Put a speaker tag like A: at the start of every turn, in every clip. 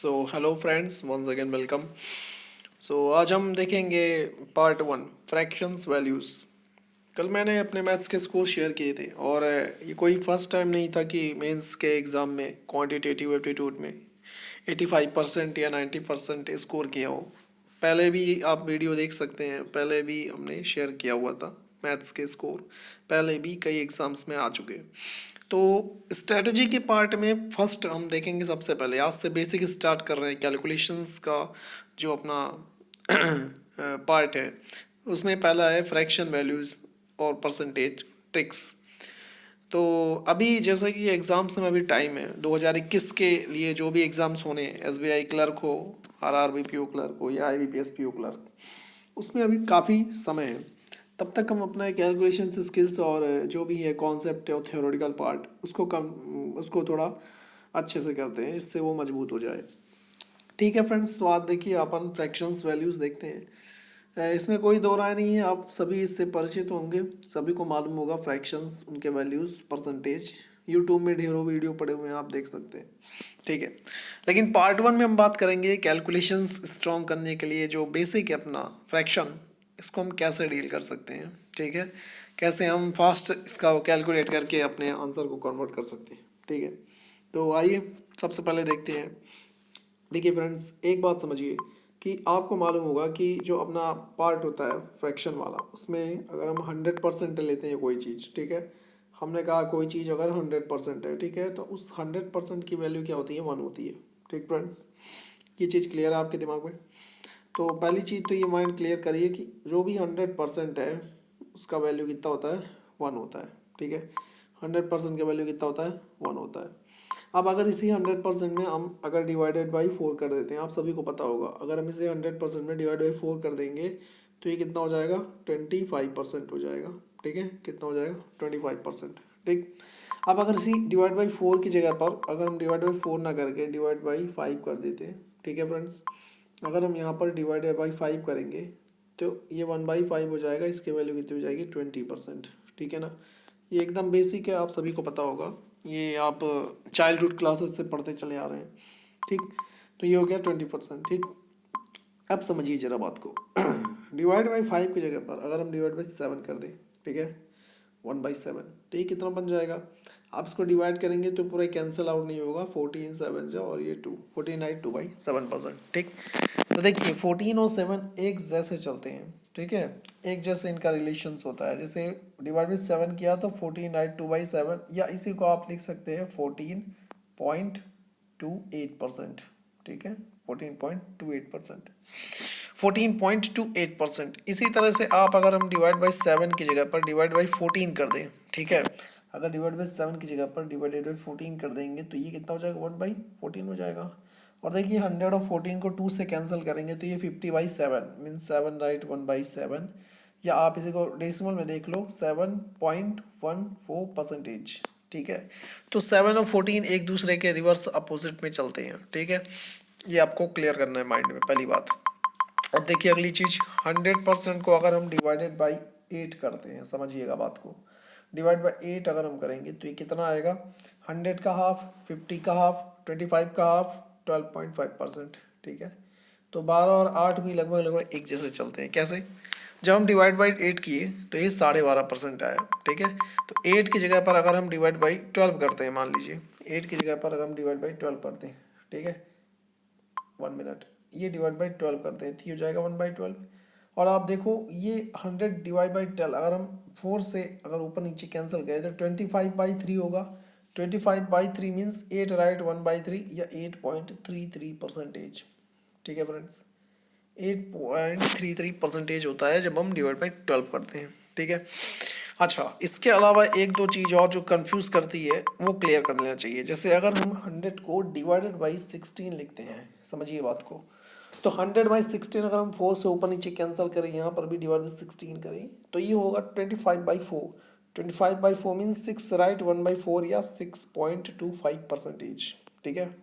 A: Hello friends, once again welcome. आज हम देखेंगे पार्ट वन, फ्रैक्शंस वैल्यूज़। कल मैंने अपने मैथ्स के स्कोर शेयर किए थे और ये कोई फर्स्ट टाइम नहीं था कि मेंस के एग्ज़ाम में क्वांटिटेटिव एप्टीट्यूड में 85% या 90% स्कोर किया हो। पहले भी आप वीडियो देख सकते हैं, पहले भी हमने शेयर किया हुआ था मैथ्स के स्कोर, पहले भी कई एग्ज़ाम्स में आ चुके हैं। तो स्ट्रेटजी के पार्ट में फर्स्ट हम देखेंगे, सबसे पहले आज से बेसिक स्टार्ट कर रहे हैं। कैलकुलेशंस का जो अपना पार्ट है उसमें पहला है फ्रैक्शन वैल्यूज़ और परसेंटेज ट्रिक्स। तो अभी जैसे कि एग्ज़ाम्स में अभी टाइम है 2021 के लिए, जो भी एग्ज़ाम्स होने हैं, एसबीआई क्लर्क हो, आरआरबी पीओ क्लर्क हो या आईबीपीएस पीओ क्लर्क, उसमें अभी काफ़ी समय है। तब तक हम अपना कैलकुलेशन स्किल्स और जो भी है कॉन्सेप्ट और थ्योरेटिकल पार्ट उसको थोड़ा अच्छे से करते हैं, इससे वो मजबूत हो जाए। ठीक है फ्रेंड्स, तो आज देखिए अपन फ्रैक्शंस वैल्यूज़ देखते हैं। इसमें कोई दो राय नहीं है, आप सभी इससे परिचित होंगे, सभी को मालूम होगा फ्रैक्शंस, उनके वैल्यूज़, परसेंटेज। यूट्यूब में ढेरों वीडियो पड़े हुए हैं, आप देख सकते हैं। ठीक है, लेकिन पार्ट वन में हम बात करेंगे कैलकुलेशंस स्ट्रॉन्ग करने के लिए जो बेसिक है अपना फ्रैक्शन, इसको हम कैसे डील कर सकते हैं। ठीक है, कैसे हम फास्ट इसका कैलकुलेट करके अपने आंसर को कन्वर्ट कर सकते हैं। ठीक है, तो आइए सबसे पहले देखते हैं। देखिए फ्रेंड्स, एक बात समझिए कि आपको मालूम होगा कि जो अपना पार्ट होता है फ्रैक्शन वाला, उसमें अगर हम 100% लेते हैं कोई चीज़, ठीक है, हमने कहा कोई चीज़ अगर 100% है, ठीक है, तो उस 100% की वैल्यू क्या होती है, 1 होती है। ठीक फ्रेंड्स, ये चीज़ क्लियर है आपके दिमाग में? तो पहली चीज़ तो ये माइंड क्लियर करिए कि जो भी 100% है उसका वैल्यू कितना होता है, 1 होता है। ठीक है, 100% का वैल्यू कितना होता है, 1 होता है। अब अगर इसी 100% में हम अगर डिवाइडेड बाई 4 कर देते हैं, आप सभी को पता होगा, अगर हम इसे 100% में डिवाइड बाई 4 कर देंगे तो ये कितना हो जाएगा, 25% हो जाएगा। ठीक है, कितना हो जाएगा, 25%। ठीक, अब अगर इसी डिवाइड बाई 4 की जगह पर अगर हम डिवाइड बाई 4 ना करके डिवाइड बाई 5 कर देते हैं, ठीक है फ्रेंड्स, अगर हम यहाँ पर डिवाइडेड बाई 5 करेंगे तो ये 1/5 हो जाएगा, इसकी वैल्यू कितनी हो जाएगी, 20%। ठीक है ना, ये एकदम बेसिक है, आप सभी को पता होगा, ये आप चाइल्डहुड क्लासेस से पढ़ते चले आ रहे हैं। ठीक, तो ये हो गया 20%। ठीक, अब समझिए जरा बात को। डिवाइड बाई 5 की जगह पर अगर हम डिवाइड बाई 7 कर दें, ठीक है, 1/7, तो ये कितना बन जाएगा, आप इसको डिवाइड करेंगे तो पूरा कैंसिल आउट नहीं होगा, 14 7 से, और ये 2, 14 2/7%। ठीक, तो देखिए 14 और 7 एक जैसे चलते हैं। ठीक है, एक जैसे इनका रिलेशंस होता है। जैसे डिवाइड बाई 7 किया तो 14/2/7, या इसी को आप लिख सकते हैं 14.28%। ठीक है, 14.28%, 14.28%। इसी तरह से आप अगर हम डिवाइड बाई 7 की जगह पर डिवाइड बाई 14 कर दें, ठीक है, अगर डिवाइड बाई 7 की जगह पर डिवाइडेड बाई 14 कर देंगे तो ये कितना हो जाएगा, 1/14 हो जाएगा। और देखिए 100 और 14 को 2 से कैंसिल करेंगे तो ये 50/7 मीन्स 7 राइट, 1/7, या आप इसी को डेसिमल में देख लो, 7.14%। ठीक है, तो 7 और 14 एक दूसरे के रिवर्स अपोजिट में चलते हैं। ठीक है, ये आपको क्लियर करना है माइंड में, पहली बात। अब देखिए अगली चीज़, 100% को अगर हम डिवाइडेड बाई 8 करते हैं, समझिएगा बात को, डिवाइड बाई 8 अगर हम करेंगे तो ये कितना आएगा, 100 का हाफ, 50 का हाफ, 25 का हाफ, 12.5%। ठीक है, तो 12 और 8 भी लगभग लगभग एक जैसे चलते हैं। कैसे, जब हम डिवाइड बाई 8 किए तो ये 12.5% आया। ठीक है, तो 8 की जगह पर अगर हम डिवाइड बाई 12 करते हैं, मान लीजिए 8 की जगह पर अगर हम डिवाइड बाई 12 करते हैं, ठीक है, 1 मिनट, ये डिवाइड बाई 12 करते हैं, ठीक हो जाएगा 1/12। और आप देखो ये 100 डिवाइड बाई 12 अगर हम 4 से अगर ऊपर नीचे कैंसिल करें तो 25/3 होगा। 25/3 मीन्स 8 राइट, 1/3 या 8.33%। ठीक है फ्रेंड्स, 8.33% होता है जब हम डिवाइड बाई 12 करते हैं। ठीक है, अच्छा, इसके अलावा एक दो चीज़ और जो कंफ्यूज करती है वो क्लियर कर लेना चाहिए। जैसे अगर हम 100 को डिवाइडेड बाई 16 लिखते हैं, समझिए बात को, तो 100/16 अगर हम 4 से ऊपर नीचे कैंसिल करें, यहाँ पर भी डिवाइड बाई 16 करें तो ये होगा 25/4। 25/4 मीन्स 6 राइट, 1/4 या 6.25%। ठीक है,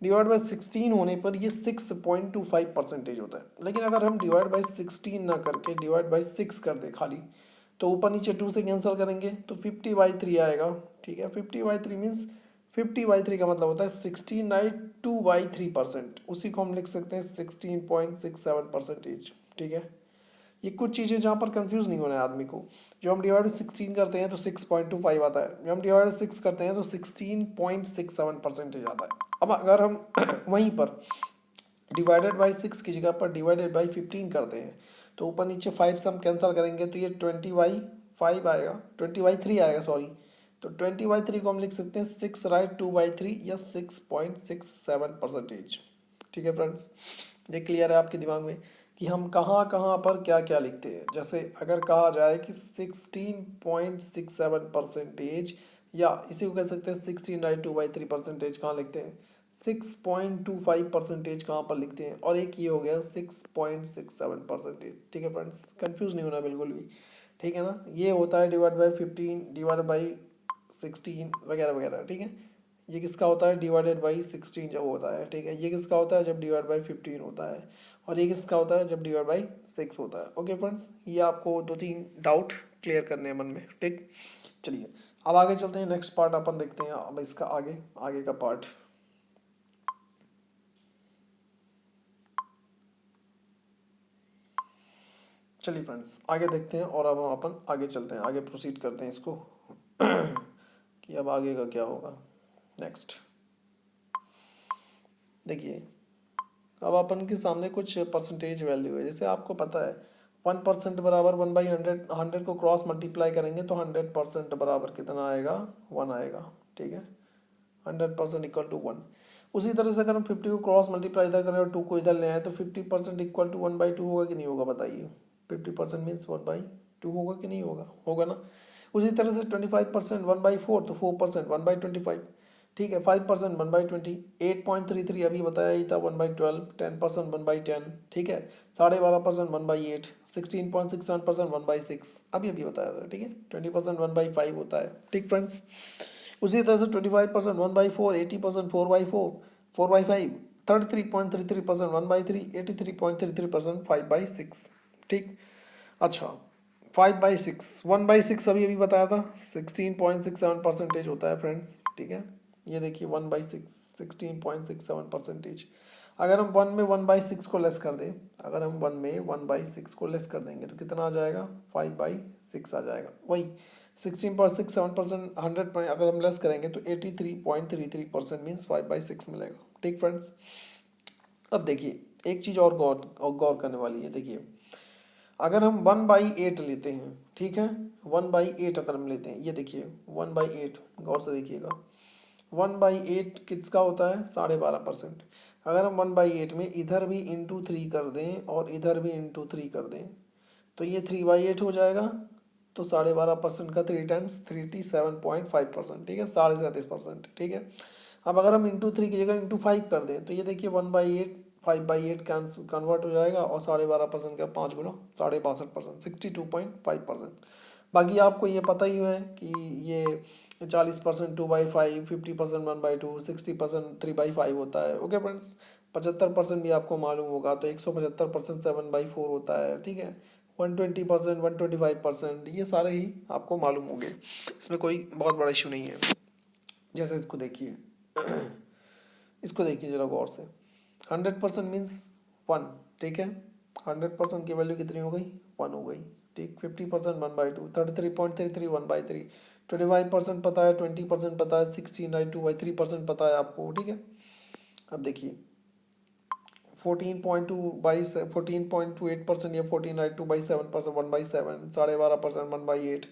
A: डिवाइड बाई 16 होने पर ये 6.25% होता है। लेकिन अगर हम डिवाइड बाई 16 ना करके डिवाइड बाई 6 कर दें खाली, तो ऊपर नीचे 2 से कैंसिल करेंगे तो 50/3 आएगा। ठीक है, 50/3 मीन्स 50/3 का मतलब होता है 16/2/3%, उसी को हम लिख सकते हैं 16.67%। ठीक है, ये कुछ चीज़ें जहाँ पर कंफ्यूज नहीं होना है आदमी को। जो हम डिवाइड 16 करते हैं तो 6.25 आता है, जो हम डिवाइड 6 करते हैं तो 16.67% आता है। अब अगर हम वहीं पर डिवाइडेड बाई 6 की जगह पर डिवाइडेड बाई 15 करते हैं तो ऊपर नीचे 5 से हम कैंसिल करेंगे तो ये 20/5 आएगा, 20/3 आएगा सॉरी। तो 20/3 को हम लिख सकते हैं 6/2/3 या 6.67%। ठीक है फ्रेंड्स, ये क्लियर है आपके दिमाग में कि हम कहाँ कहाँ पर क्या क्या लिखते हैं। जैसे अगर कहा जाए कि 16.67%, या इसी को कह सकते हैं 16/2/3%, कहाँ लिखते हैं 6.25% कहाँ पर लिखते हैं, और एक ये हो गया 6.67%। ठीक है फ्रेंड्स, कंफ्यूज नहीं होना बिल्कुल भी। ठीक है ना, ये होता है डिवाइड बाई 15, डिवाइड बाई 16 वगैरह वगैरह। ठीक है, ये किसका होता है डिवाइडेड बाई 16 जब होता है। ठीक है, ये किसका होता है जब डिवाइड बाई 15 होता है, और ये किसका होता है जब डिवाइड बाई 6 होता है। ओके फ्रेंड्स, ये आपको 2-3 डाउट क्लियर करने हैं मन में। ठीक, चलिए अब आगे चलते हैं, नेक्स्ट पार्ट अपन देखते हैं अब इसका आगे आगे का पार्ट। चलिए फ्रेंड्स आगे देखते हैं, और अब हम अपन आगे चलते हैं, आगे प्रोसीड करते हैं इसको कि अब आगे का क्या होगा नेक्स्ट। देखिए, अब अपन के सामने कुछ परसेंटेज वैल्यू है। जैसे आपको पता है 1% बराबर 1/100, 100 को क्रॉस मल्टीप्लाई करेंगे तो 100% बराबर कितना आएगा 1 आएगा। ठीक है, 100% इक्वल टू 1। उसी तरह से अगर हम 50 को क्रॉस मल्टीप्लाई इधर करें और 2 को इधर ले आए तो 50% इक्वल टू 1/2 होगा कि नहीं होगा बताइए। 50% मीन्स 1/2 होगा कि नहीं होगा, होगा ना। उसी तरह से 25% 1/4, तो 4% 1/25। ठीक है, 5% 1/20, 8.33 अभी बताया ही था 1/12, 10% 1/10। ठीक है, 12.5% 1/8, 16.67% 1/6 अभी अभी बताया था। ठीक है, 20% 1/5 होता है। ठीक फ्रेंड्स, उसी तरह से 25% 1/4, 80% 4/4, 4/5, 33.33% 1/3, 83.33% 5/6। ठीक, अच्छा 5/6, 1/6 अभी अभी बताया था 16.67% होता है फ्रेंड्स। ठीक है, ये देखिए 1/6 16.67%। अगर हम 1 में 1/6 को लेस कर दें, अगर हम 1 में 1/6 को लेस कर देंगे तो कितना आ जाएगा 5/6 आ जाएगा। वही 16.67%, 100 में अगर हम लेस करेंगे तो 83.33% मीन्स 5/6 मिलेगा। ठीक फ्रेंड्स, अब देखिए एक चीज़ और गौर करने वाली है। देखिए, अगर हम 1/8 लेते हैं, ठीक है 1/8 अगर हम लेते हैं, ये देखिए 1/8 गौर से देखिएगा, 1/8 किसका होता है 12.5%। अगर हम 1/8 में इधर भी इंटू 3 कर दें और इधर भी इंटू 3 कर दें तो ये 3/8 हो जाएगा। तो 12.5% का 3 टाइम्स 37.5%। ठीक है, 37.5%। ठीक है, अब अगर हम इंटू 3 की जगह इंटू 5 कर दें तो ये देखिए 1/8 5/8 कन्वर्ट हो जाएगा, और 12.5% का 5 गुना 62.5%, 62.5%। बाकी आपको ये पता ही है कि ये 40% 2/5, 50% 1/2, 60% 3/5 होता है। ओके फ्रेंड्स, 75% भी आपको मालूम होगा, तो 175% 7/4 होता है। ठीक है, 120% 125%, ये सारे ही आपको मालूम होंगे, इसमें कोई बहुत बड़ा इशू नहीं है। जैसे इसको देखिए इसको देखिए जरा गौर से, 100% मीन्स 1। ठीक है, 100% की वैल्यू कितनी हो गई 1 हो गई। ठीक, 50% 1/2, 33.33 1/3, 25% पता है, 20% पता है, 16/2/3% पता है आपको। ठीक है, अब देखिए 14.28% या 14/2/7%, 1/7, 12.5% 1/8।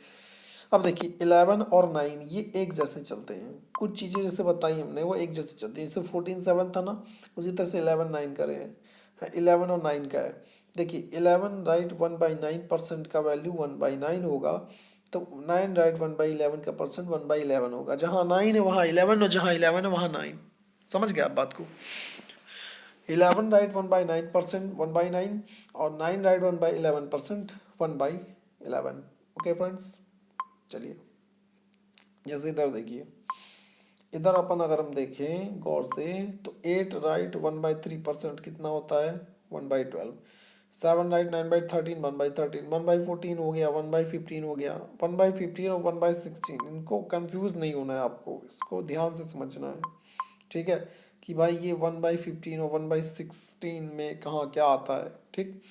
A: अब देखिए 11 और 9 ये एक जैसे चलते हैं। कुछ चीज़ें जैसे बताई हमने वो एक जैसे चलती है। जैसे 14 7 था ना, उसी तरह से 11 9 का है, 11 और 9 का है। देखिए 11 राइट 1/9% का वैल्यू 1/9 होगा, तो 9 राइट 1/11 का परसेंट 1/11 होगा। जहाँ 9 है वहाँ 11, और जहाँ 11 है वहाँ 9। समझ गए आप बात को। 11 राइट 1/9% 1/9, और 9 राइट 1/11% 1/11। ओके फ्रेंड्स, चलिए जैसे इधर देखिए, इधर अपन अगर हम देखें गौर से तो 8 राइट 1/3% कितना होता है 1/12, 7 राइट, 9/13, 1/13, 1/14 हो गया, 1/15 हो गया, 1/15 और 1/16। इनको कंफ्यूज नहीं होना है आपको, इसको ध्यान से समझना है, ठीक है, कि भाई ये 1/15 और 1/16 में कहाँ क्या आता है, ठीक।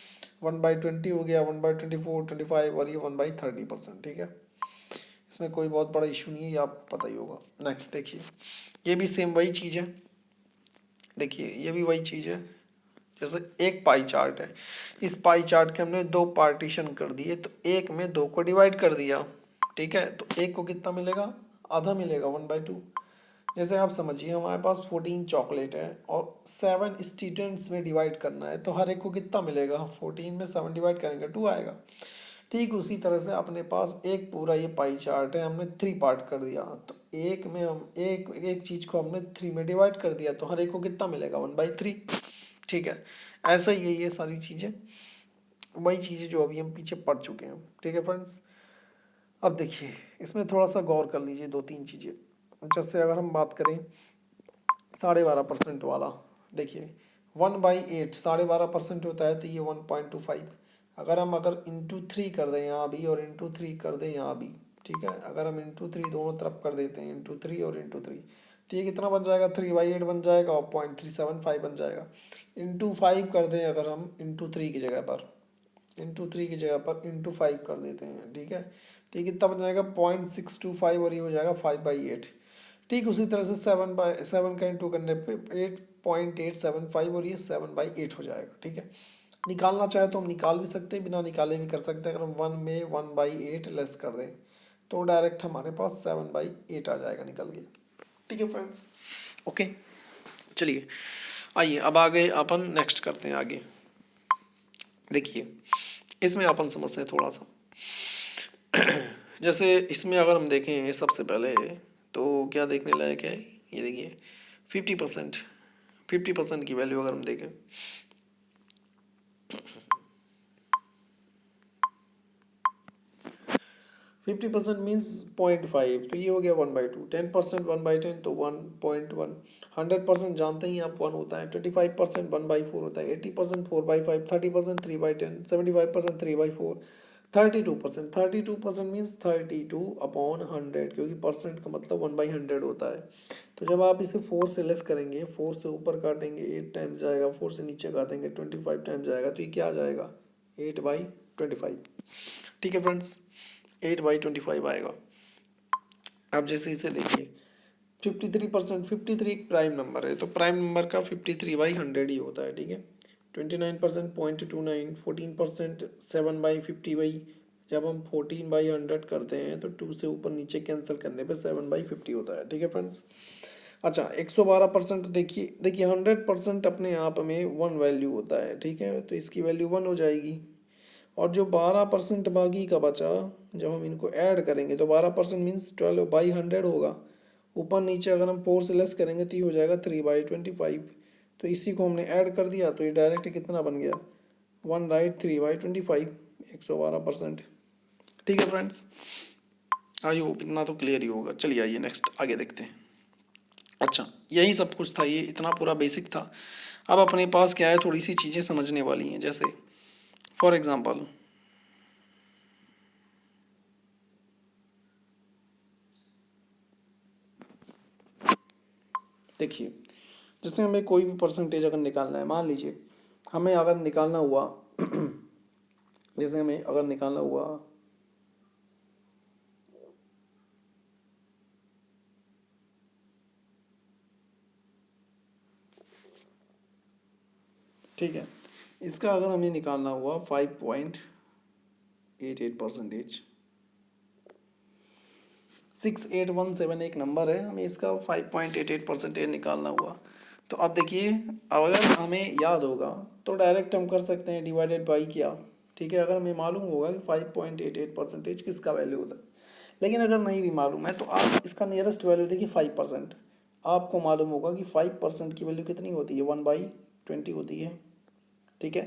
A: 1/20 हो गया, 1/24, 25 और ये 1/30%, ठीक है। इसमें कोई बहुत बड़ा इशू नहीं है, ये आपको पता ही होगा। नेक्स्ट देखिए, ये भी सेम वही चीज़ है। देखिए ये भी वही चीज़ है, जैसे एक पाई चार्ट है, इस पाई चार्ट के हमने दो पार्टीशन कर दिए, तो एक में दो को डिवाइड कर दिया, ठीक है, तो एक को कितना मिलेगा, आधा मिलेगा, 1/2। जैसे आप समझिए हमारे पास 14 चॉकलेट है और 7 स्टूडेंट्स में डिवाइड करना है, तो हर एक को कितना मिलेगा, 14 में 7 डिवाइड करेंगे 2 आएगा। ठीक उसी तरह से अपने पास एक पूरा ये पाई चार्ट है, हमने 3 पार्ट कर दिया, तो एक में हम एक एक चीज़ को हमने 3 में डिवाइड कर दिया, तो हर एक को कितना मिलेगा, 1/3, ठीक है। ऐसा ही है, ये सारी चीज़ें वही चीज़ें जो अभी हम पीछे पढ़ चुके हैं, ठीक है फ्रेंड्स। अब देखिए इसमें थोड़ा सा गौर कर लीजिए, दो तीन चीज़ें। जैसे अगर हम बात करें 12.5% वाला, देखिए 1/8 12.5% होता है, तो ये 1.25। अगर इंटू 3 कर दें यहाँ भी और इंटू 3 कर दें यहाँ भी, ठीक है, अगर हम इंटू 3 दोनों तरफ कर देते हैं, इंटू 3 और इंटू 3, तो ये कितना बन जाएगा, 3/8 बन जाएगा और 0.375 बन जाएगा। इंटू 5 कर दें अगर हम इंटू 3 की जगह पर, इंटू 3 की जगह पर इंटू 5 कर देते हैं, ठीक है, तो ये कितना बन जाएगा, 0.625 और ये हो जाएगा 5/8। ठीक उसी तरह से 7/7 का इंटू करने पे 8.875 और ये 7/8 हो जाएगा, ठीक है। निकालना चाहे तो हम निकाल भी सकते हैं, बिना निकाले भी कर सकते हैं। अगर हम 1 में 1/8 लेस कर दें तो डायरेक्ट हमारे पास 7/8 आ जाएगा निकल के, ठीक है फ्रेंड्स। ओके, चलिए आइए अब आगे अपन नेक्स्ट करते हैं आगे। देखिए इसमें अपन समझते हैं थोड़ा सा। जैसे इसमें अगर हम देखें सबसे पहले, तो क्या देखने लायक है, ये देखिए 50% की वैल्यू अगर हम देखें, 50% मीन्स 0.5, तो ये हो गया 1/2। 10% 1/10 तो 1.1। 100% जानते ही आप 1 होता है। 25% 1/4 होता है। 80% 4/5। 30% 3/10। 75% 3/4। 32% मीन्स 32/100, क्योंकि परसेंट का मतलब 1/100 होता है। तो जब आप इसे 4 से लेस करेंगे, 4 से ऊपर काटेंगे 8 टाइम्स जाएगा, 4 से नीचे काटेंगे 25 टाइम्स जाएगा, तो ये क्या आ जाएगा, 8/25, ठीक है फ्रेंड्स, 8/25 आएगा। अब जैसे इसे देखिए 53%, 53 एक प्राइम नंबर है, तो प्राइम नंबर का 53/100 ही होता है, ठीक है। 29% 0.29, 14% 7/50, जब हम 14/100 करते हैं तो 2 से ऊपर नीचे कैंसिल करने पे 7/50 होता है, ठीक है फ्रेंड्स। अच्छा 112%, देखिए 100% अपने आप में 1 वैल्यू होता है, ठीक है, तो इसकी वैल्यू 1 हो जाएगी। और जो 12% बाकी का बचा, जब हम इनको ऐड करेंगे तो 12% मीन्स 12/100 होगा। ऊपर नीचे अगर हम 4 से लेस करेंगे तो ये हो जाएगा 3/25। तो इसी को हमने ऐड कर दिया, तो ये डायरेक्ट कितना बन गया, 1 राइट 3/25, 112%, ठीक है फ्रेंड्स। आई होप इतना तो क्लियर ही होगा। चलिए आइए नेक्स्ट आगे देखते हैं। अच्छा यही सब कुछ था, ये इतना पूरा बेसिक था। अब अपने पास क्या है, थोड़ी सी चीज़ें समझने वाली हैं। जैसे फॉर एग्ज़ाम्पल देखिए, जैसे हमें कोई भी परसेंटेज अगर निकालना है, मान लीजिए हमें अगर निकालना हुआ जैसे हमें अगर निकालना हुआ, ठीक है, इसका अगर हमें निकालना हुआ 5.88%, 6817 एक नंबर है, हमें इसका 5.88% निकालना हुआ। तो अब देखिए अगर हमें याद होगा तो डायरेक्ट हम कर सकते हैं डिवाइडेड बाई क्या, ठीक है, अगर हमें मालूम होगा कि 5.88% किसका वैल्यू होता है। लेकिन अगर नहीं भी मालूम है तो आप इसका नियरेस्ट वैल्यू देखिए 5%। आपको मालूम होगा कि 5% की वैल्यू कितनी होती है, 1/20 होती है, ठीक है।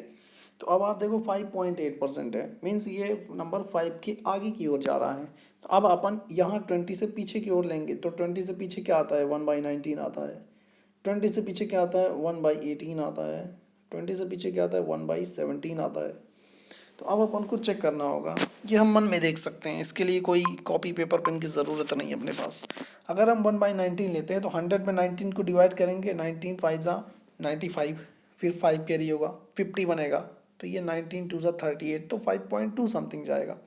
A: तो अब आप देखो 5.8% है, मीन्स ये नंबर 5 के आगे की ओर जा रहा है। तो अब अपन यहाँ 20 से पीछे की ओर लेंगे, तो 20 से पीछे क्या आता है, 1/19 आता है। 20 से पीछे क्या आता है, 1/18 आता है, 20 से पीछे क्या आता है, 1/17 आता है। तो अब अपन को चेक करना होगा, ये हम मन में देख सकते हैं, इसके लिए कोई कॉपी पेपर पेन की ज़रूरत नहीं है अपने पास। अगर हम 1/19 लेते हैं तो 100 में 19 को डिवाइड करेंगे, 19 5 जा 95, फिर 5 कैरी होगा, 50 बनेगा, तो ये 19 2 जा 38, तो 5.2 समथिंग जाएगा।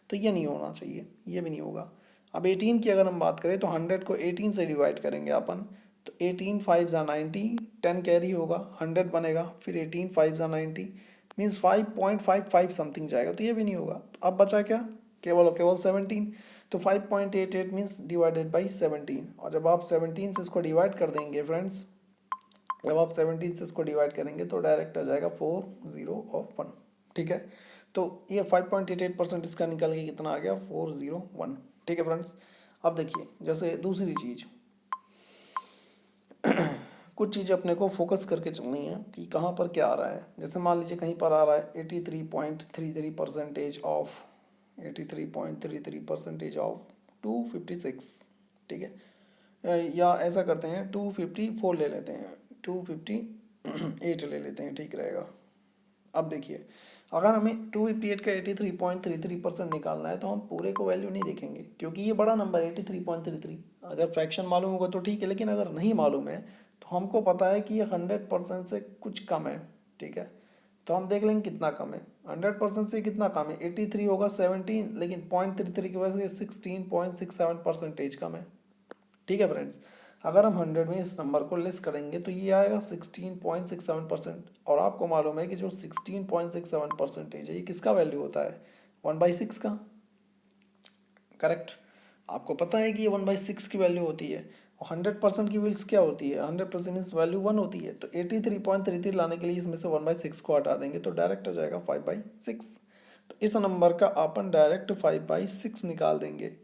A: तो ये नहीं होना चाहिए, ये भी नहीं होगा। अब 18 की अगर हम बात करें तो 100 को 18 से डिवाइड करेंगे अपन, तो 18 5 जा 90, 10 कैरी होगा, 100 बनेगा, फिर 18 5 जा 90 मीन्स 5.55 समथिंग जाएगा, तो ये भी नहीं होगा। तो अब बचा क्या, केवल केवल 17, तो 5.88 मीन्स डिवाइडेड बाई 17। और जब आप 17 से इसको डिवाइड कर देंगे फ्रेंड्स, जब आप 17 से इसको डिवाइड करेंगे तो डायरेक्ट आ जाएगा 4 0 और 1। ठीक है, तो ये 5.88% इसका निकल के कितना आ गया, 401। ठीक है फ्रेंड्स, अब देखिए जैसे दूसरी चीज़, कुछ चीज़ें अपने को फोकस करके चलनी है कि कहाँ पर क्या आ रहा है। जैसे मान लीजिए कहीं पर आ रहा है 83.33% ऑफ 83.33% ऑफ 256। ठीक है, या ऐसा करते हैं 254 ले लेते हैं, 258 ले लेते हैं, ठीक रहेगा। अब देखिए, अगर हमें 258 का 83.33% निकालना है तो हम पूरे को वैल्यू नहीं देखेंगे, क्योंकि ये बड़ा नंबर है 83.33। अगर फ्रैक्शन मालूम होगा तो ठीक है, लेकिन अगर नहीं मालूम है तो हमको पता है कि ये 100% से कुछ कम है। ठीक है, तो हम देख लेंगे कितना कम है। 100% से कितना कम है, 83 होगा 17, लेकिन 0.33 की वजह से 16.67% कम है। ठीक है फ्रेंड्स, अगर हम 100 में इस नंबर को लेस करेंगे तो ये आएगा 16.67%। और आपको मालूम है कि जो 16.67% है ये किसका वैल्यू होता है, 1/6 का। करेक्ट, आपको पता है कि ये 1/6 की वैल्यू होती है। और 100% की वैल्यूज क्या होती है, 100% मीन्स वैल्यू 1 होती है। तो 83.33 लाने के लिए इसमें से 1/6 को हटा देंगे तो डायरेक्ट आ जाएगा 5/6। तो इस नंबर का अपन डायरेक्ट 5/6 निकाल देंगे।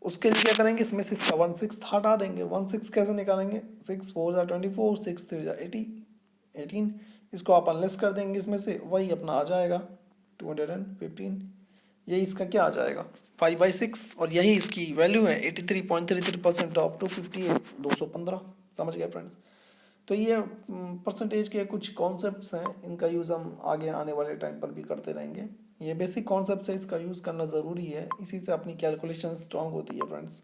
A: उसके लिए क्या करेंगे, इसमें से 1/6 हटा देंगे। 1/6 कैसे निकालेंगे, 6 4 जा 24, 6 3 जा 18, इसको अपन लेस कर देंगे, इसमें से वही अपना आ जाएगा 215। यही इसका क्या आ जाएगा, 5/6, और यही इसकी वैल्यू है 83.33% ऑफ 258, 215। समझ गए फ्रेंड्स। तो ये परसेंटेज के कुछ कॉन्सेप्ट्स हैं, इनका यूज़ हम आगे आने वाले टाइम पर भी करते रहेंगे। ये बेसिक कॉन्सेप्ट है, इसका यूज़ करना ज़रूरी है, इसी से अपनी कैलकुलेशन स्ट्रांग होती है फ्रेंड्स।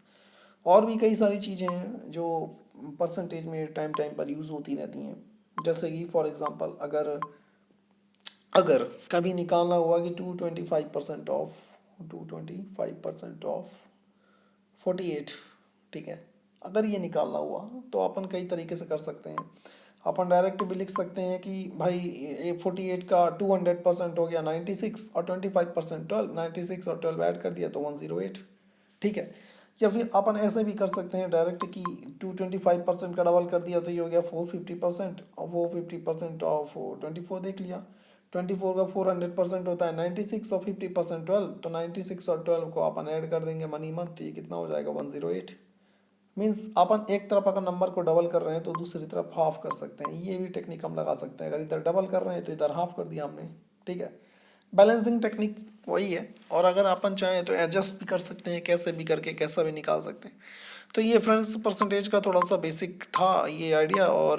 A: और भी कई सारी चीज़ें हैं जो परसेंटेज में टाइम टाइम पर यूज़ होती रहती हैं। जैसे कि फॉर एग्ज़ाम्पल, अगर अगर कभी निकालना हुआ कि 225% ऑफ 225% ऑफ 48। ठीक है, अगर ये निकालना हुआ तो अपन कई तरीके से कर सकते हैं। अपन डायरेक्ट भी लिख सकते हैं कि भाई 48 का 200% हो गया 96, और 25% 12, 96 और 12 ऐड कर दिया तो 108। ठीक है, या फिर अपन ऐसे भी कर सकते हैं डायरेक्ट कि 225% का डबल कर दिया तो ये हो गया 450%, और 450% ऑफ 24 देख लिया। 24 का 400% होता है 96, और 50% 12, तो 96 और 12 को अपन ऐड कर देंगे मनी मंथ, तो ये कितना हो जाएगा 108। मीन्स अपन एक तरफ अगर नंबर को डबल कर रहे हैं तो दूसरी तरफ हाफ कर सकते हैं। ये भी टेक्निक हम लगा सकते हैं, अगर इधर डबल कर रहे हैं तो इधर हाफ कर दिया हमने। ठीक है, बैलेंसिंग टेक्निक वही है, और अगर अपन चाहें तो एडजस्ट भी कर सकते हैं, कैसे भी करके कैसा भी निकाल सकते हैं। तो ये फ्रेंड्स परसेंटेज का थोड़ा सा बेसिक था ये आइडिया, और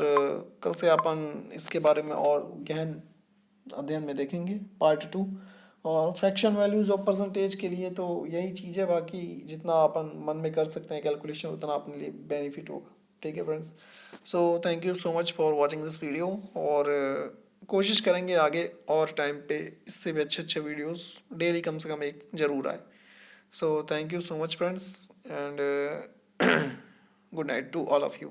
A: कल से अपन इसके बारे में और गहन अध्ययन में देखेंगे, पार्ट 2। और फ्रैक्शन वैल्यूज ऑफ परसेंटेज के लिए तो यही चीज़ है, बाकी जितना अपन मन में कर सकते हैं कैलकुलेशन उतना अपने लिए बेनिफिट होगा। ठीक है friends, so thank you so much for watching this video. और कोशिश करेंगे आगे और टाइम पे इससे भी अच्छे अच्छे वीडियोस डेली कम से कम एक ज़रूर आए। So thank you so much friends, and good night to all of you.